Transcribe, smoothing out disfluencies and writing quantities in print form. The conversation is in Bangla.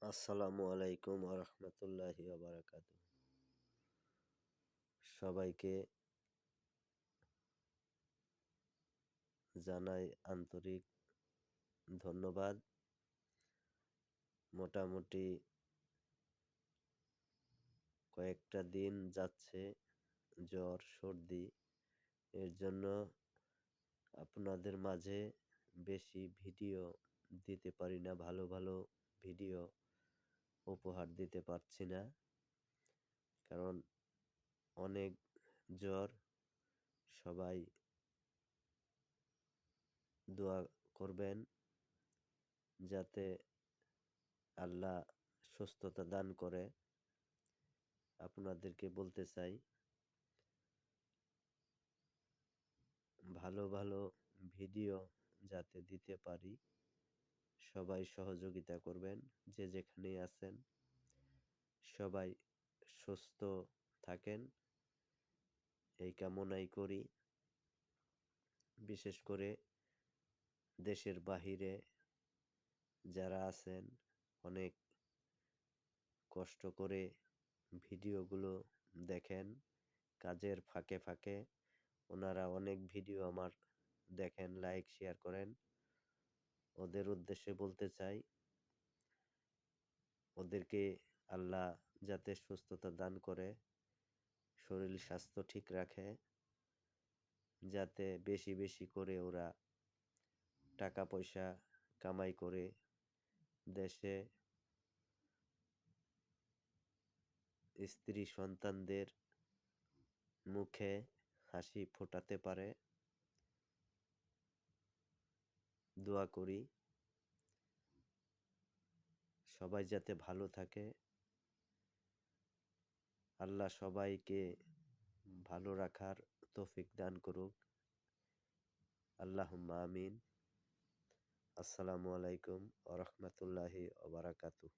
আসসালামু আলাইকুম রহমতুল্লাহি বারাকাতু। সবাইকে জানাই আন্তরিক ধন্যবাদ। মোটামুটি কয়েকটা দিন যাচ্ছে জ্বর সর্দি, এর জন্য আপনাদের মাঝে বেশি ভিডিও দিতে পারি না, ভালো ভালো ভিডিও উপহার দিতে পারছি না, কারণ অনেক জ্বর। সবাই দোয়া করবেন যাতে আল্লাহ সুস্থতা দান করে। আপনাদেরকে বলতে চাই, ভালো ভালো ভিডিও যাতে দিতে পারি, সবাই সহযোগিতা করবেন। যে যেখানেই আছেন সবাই সুস্থ থাকেন, এই কামনাই করি। বিশেষ করে দেশের বাহিরে যারা আছেন, অনেক কষ্ট করে ভিডিওগুলো দেখেন, কাজের ফাঁকে ফাঁকে ওনারা অনেক ভিডিও আমার দেখেন, লাইক শেয়ার করেন। ওদের উদ্দেশ্যে বলতে চাই, ওদেরকে আল্লাহ যাতে সুস্থতা দান করে, শরীর স্বাস্থ্য ঠিক রাখে, যাতে বেশি বেশি করে ওরা টাকা পয়সা কামাই করে দেশে স্ত্রী সন্তানদের মুখে হাসি ফোটাতে পারে। দোয়া করি সবাই যাতে ভালো থাকে, আল্লাহ সবাইকে ভালো রাখার তৌফিক দান করুক। আল্লাহুম্মা আমিন। আসসালামু আলাইকুম ওয়া রাহমাতুল্লাহি ওয়া বারাকাতুহু।